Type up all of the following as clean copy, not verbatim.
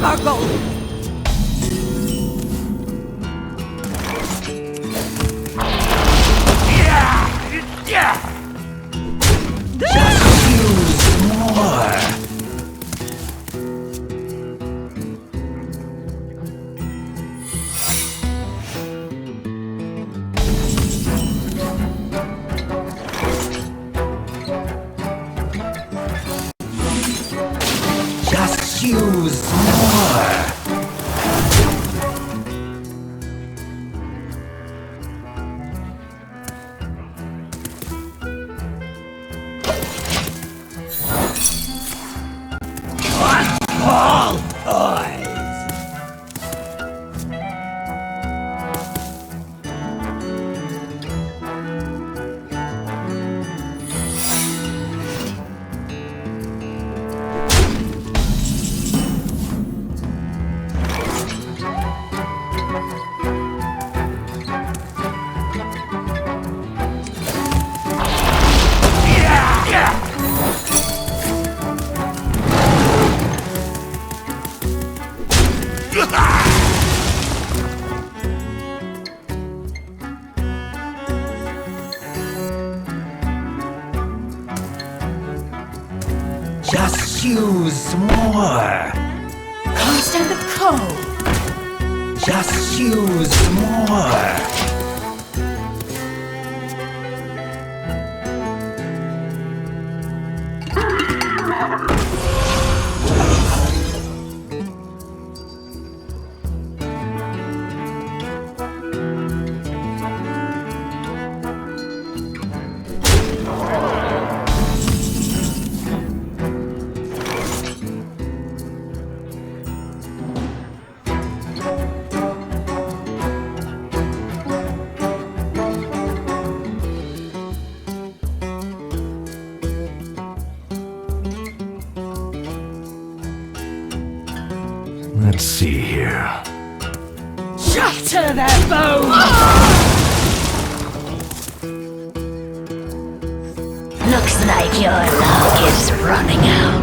sparkle! Just use more. Just use more. All eyes. Just use more. Constant cold. Just use more. Let's see here. Shatter their bones! Looks like your luck is running out.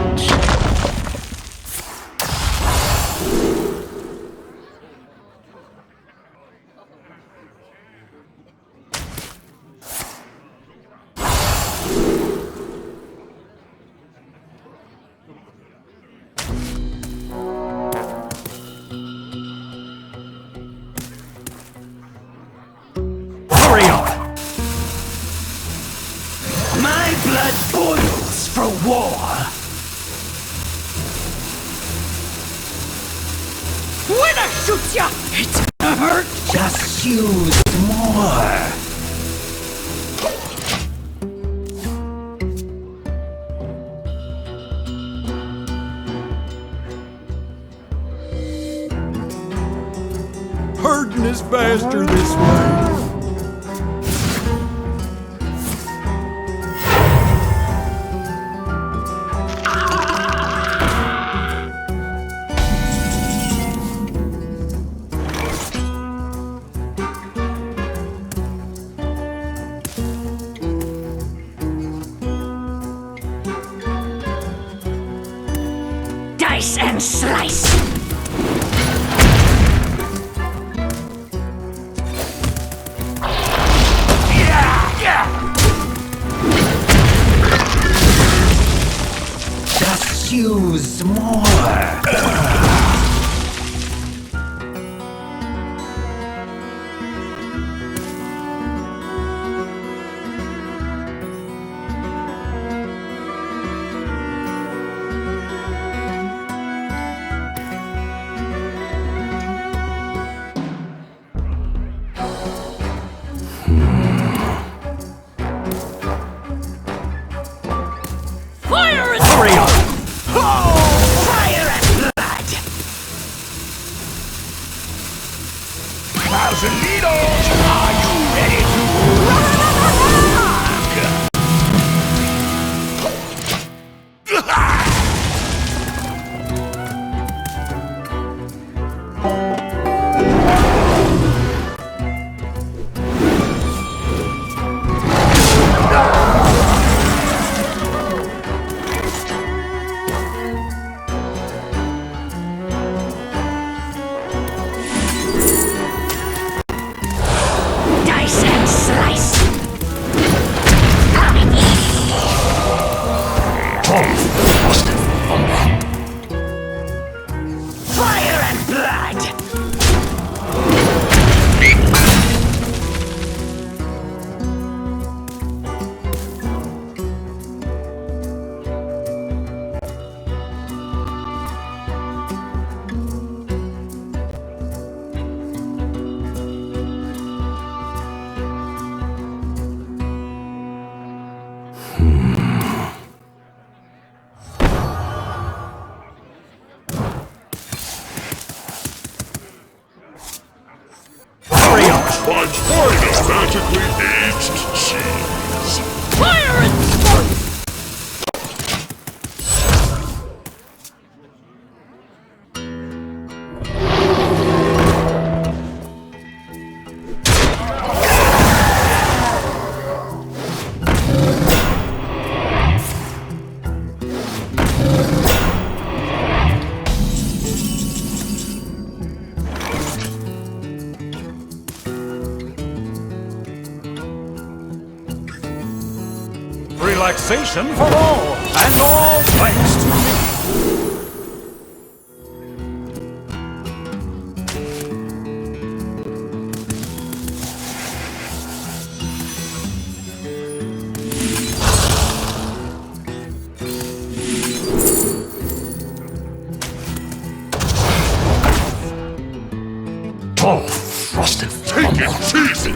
Hurry up! My blood boils for war. When I shoot ya, it's gonna hurt! Just use more. Herding is faster this way. Dice and slice. Just use more. Fire and Hurry up! Fire and blood. blood! Transform the magically aged cheese. Fire and smoke! Relaxation for all, and all thanks to me. Oh, frosted, take it easy.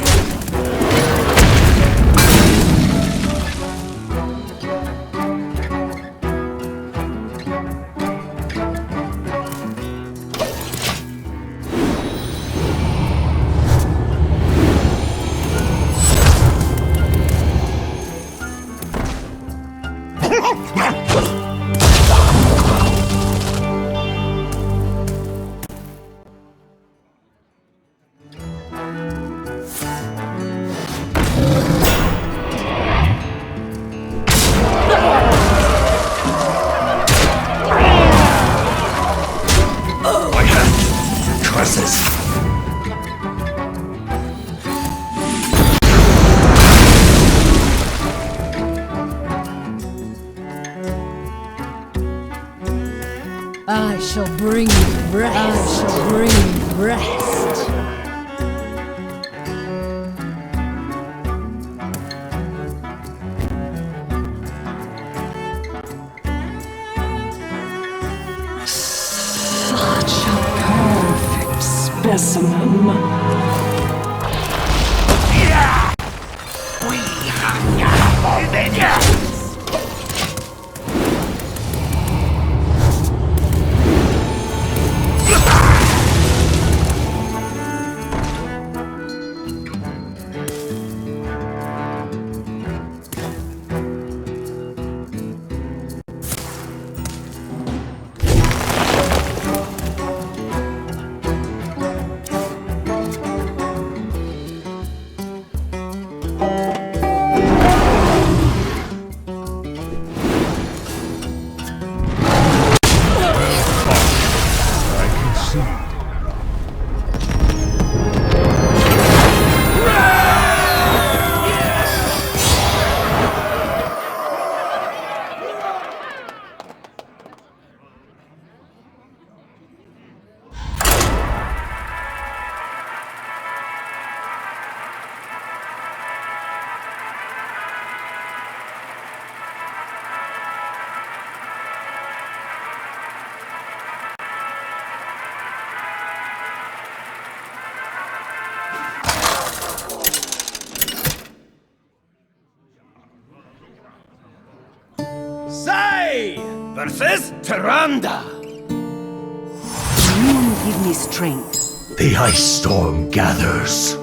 My hand! Curses! I shall bring you rest. I shall bring you rest. Such a perfect specimen. We hunger for vengeance! Say! Versus Tyrande! You give me strength. The ice storm gathers.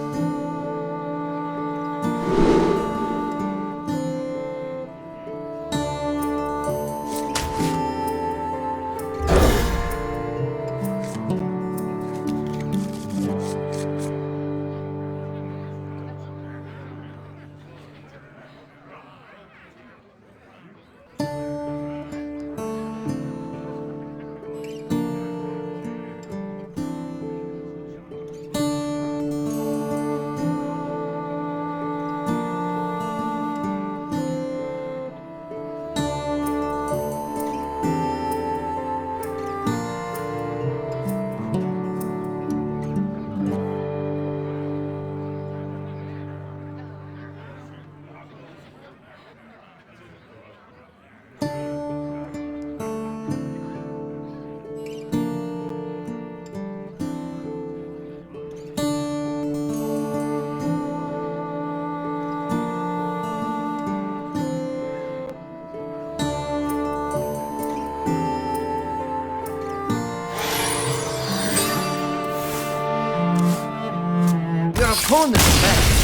opponent's back.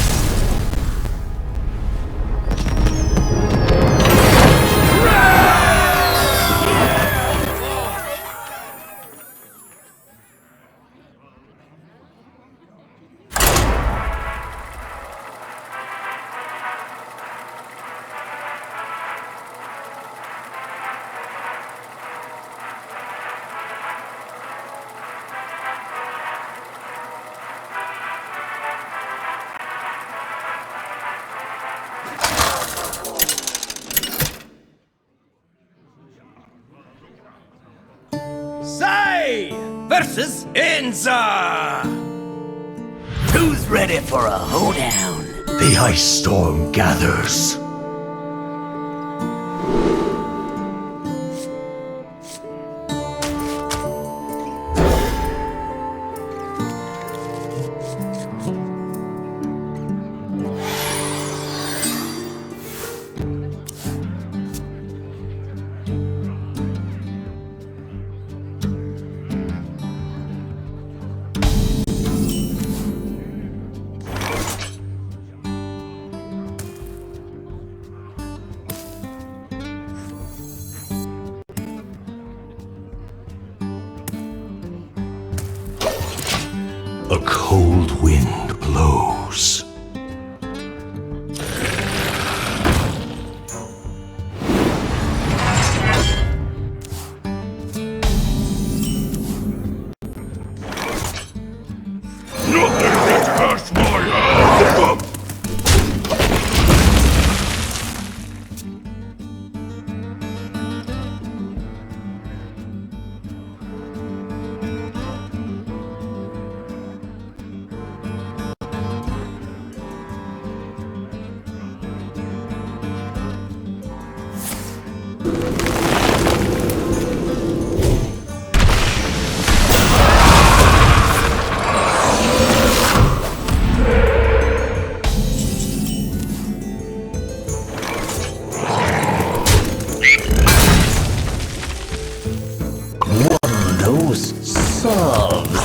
Sai versus Inza! Who's ready for a hoedown? The ice storm gathers. A cold wind blows. Nothing gets past my hand! Those subs.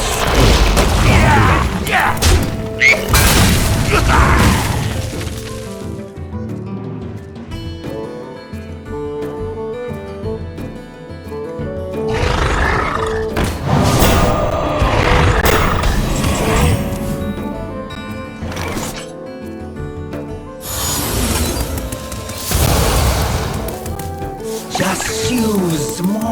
Just use more.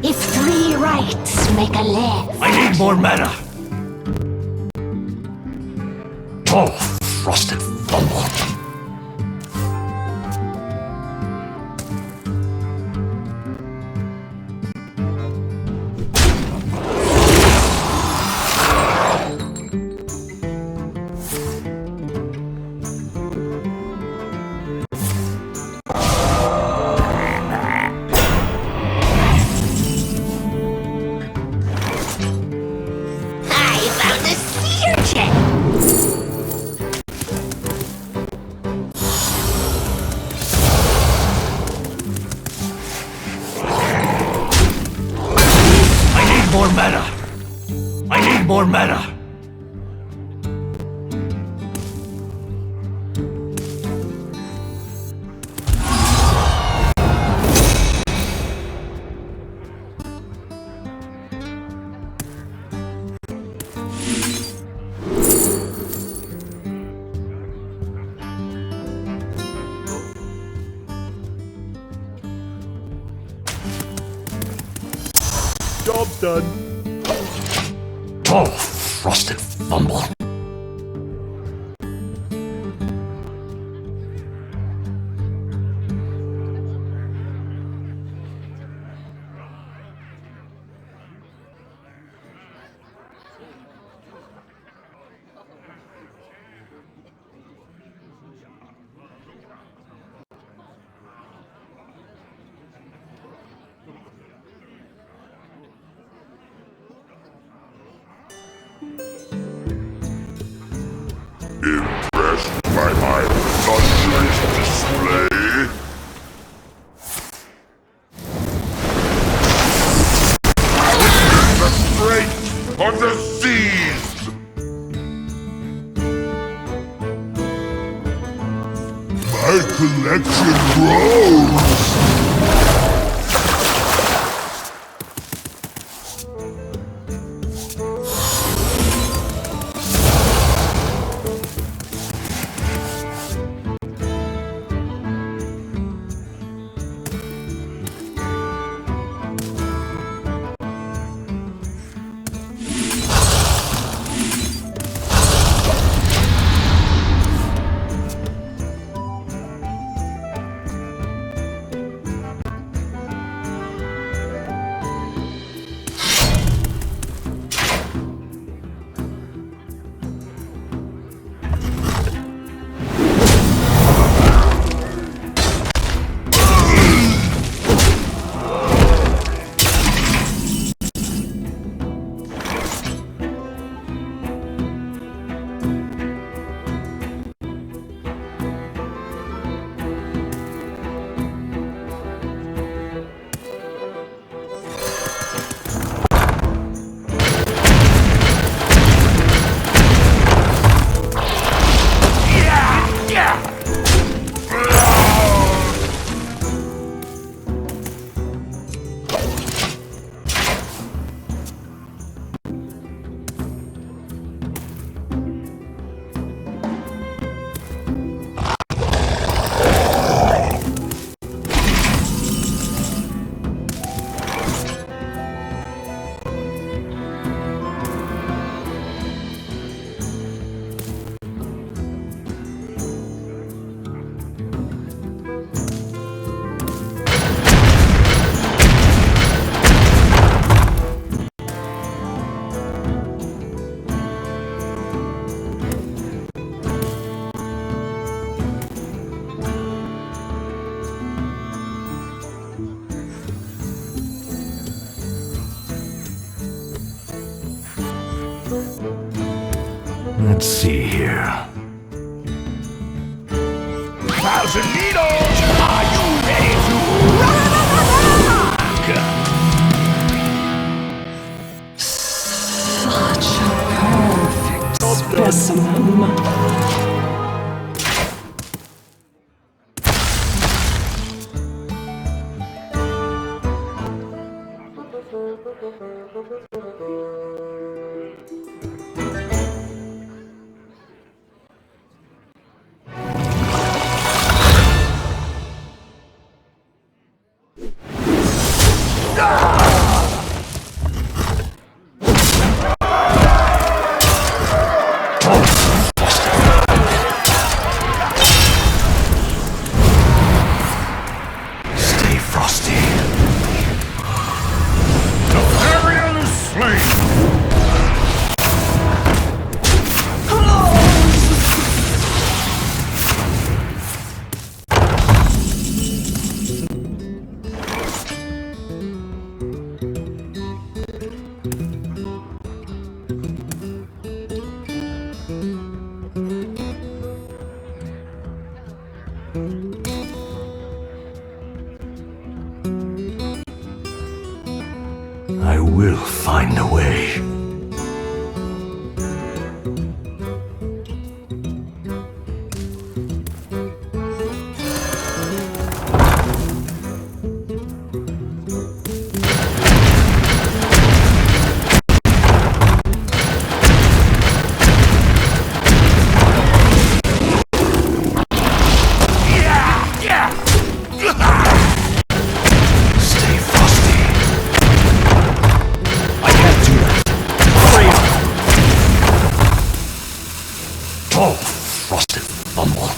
If three rights make a left. I need more mana. Oh, frosted fumble. I found a sea urchin. I need more mana. I need more mana. Job's done. Oh, frosted fumble. Impressed by my thunderous display? Witness the strength of the seas! My collection grows! Let's see here. Thousand Needles! Are you ready to rock? Such a perfect specimen. Stay frosty. Ariel is slain! I will find a way. Stay frosty. I can't do that. Hurry up! Oh, frosted fumble.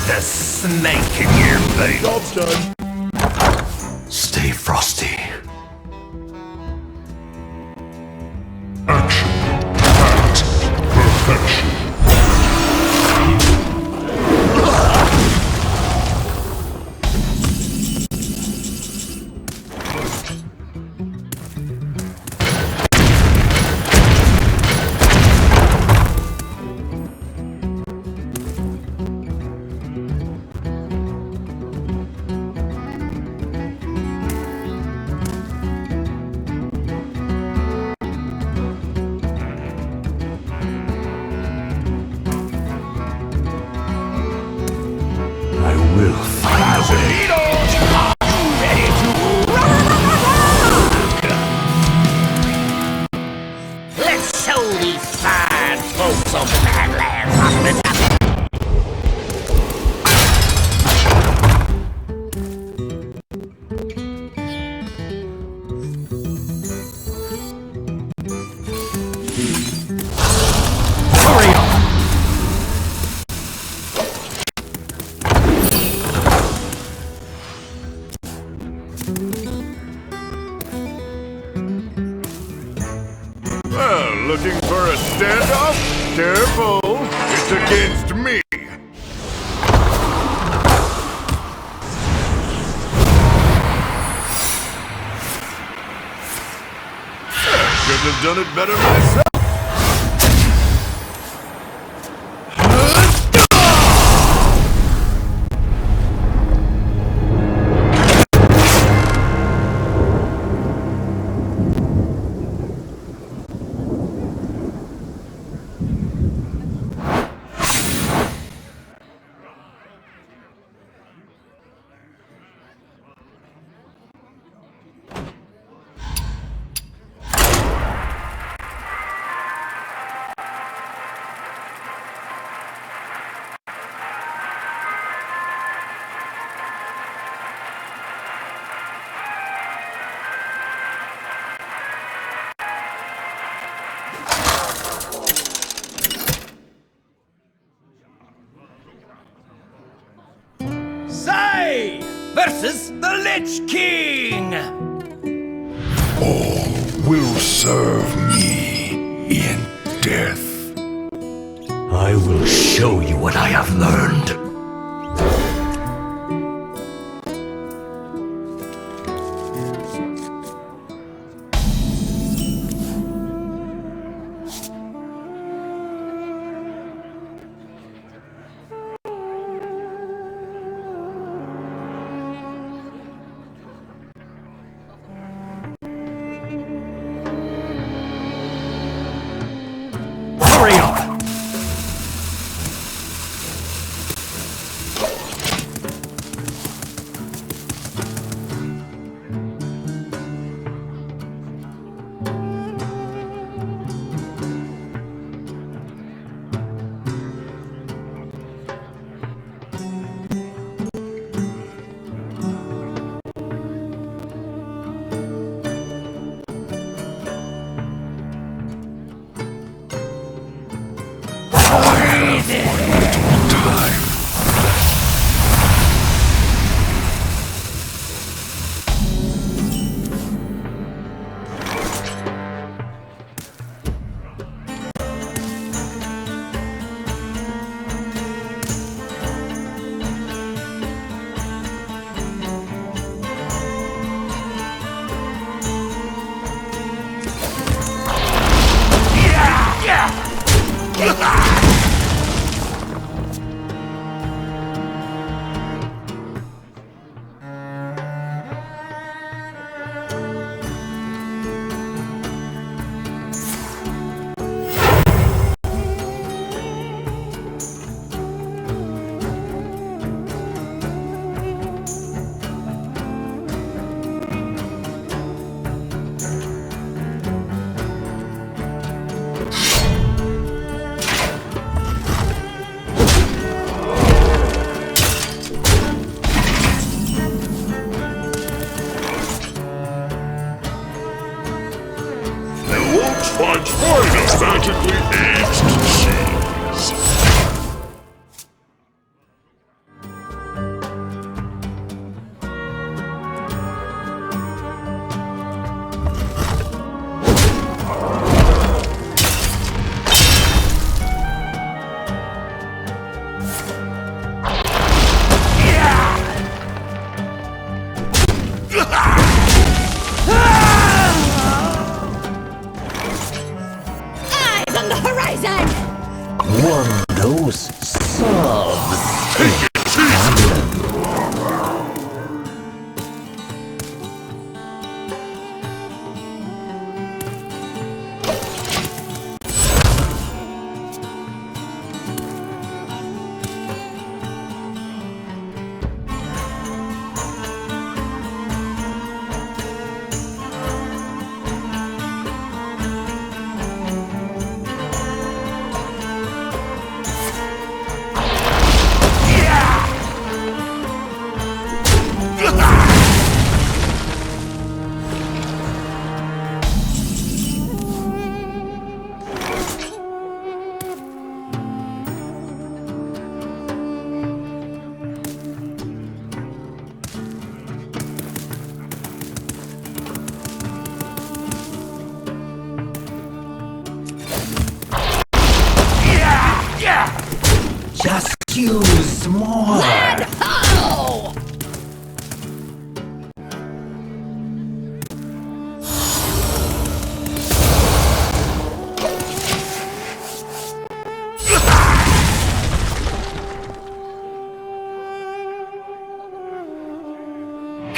The snake in your bait. Job's done. Stay frosty. Action at perfection. Well, looking for a standoff? Careful, it's against me. Couldn't have done it better myself. Sai versus the Lich King! All will serve me in death. I will show you what I have learned. Hurry up! Find a magically aged cheese. On the horizon! One of those solves Take it, cheese!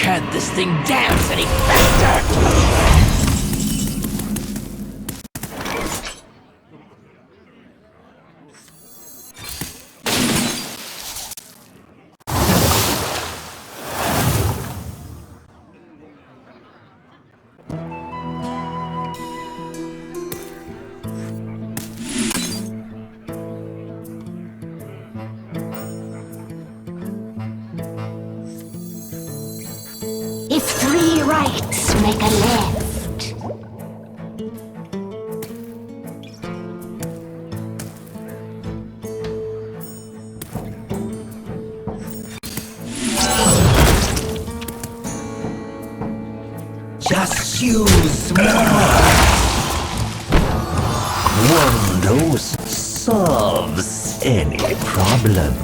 Can't this thing dance any faster? If 3 rights make a left. Just use more. One dose solves any problem.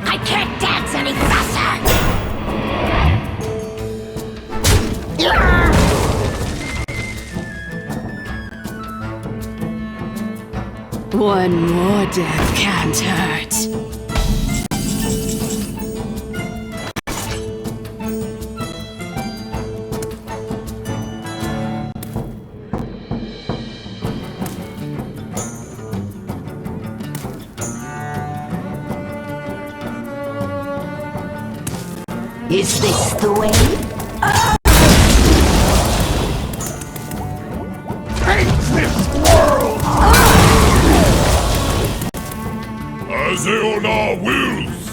I can't dance any faster! One more death can't hurt. Is this the way? As Eona wills!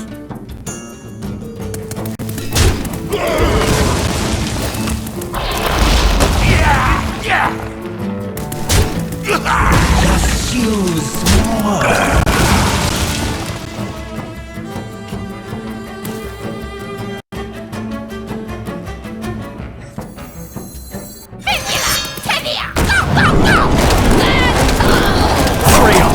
Just use more. Hurry up!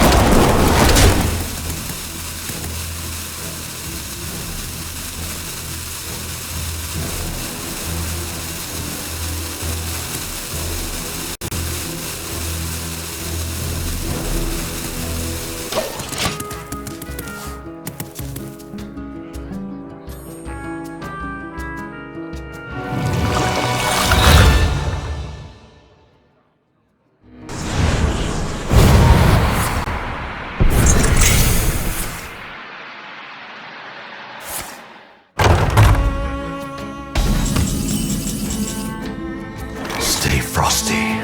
Stay frosty.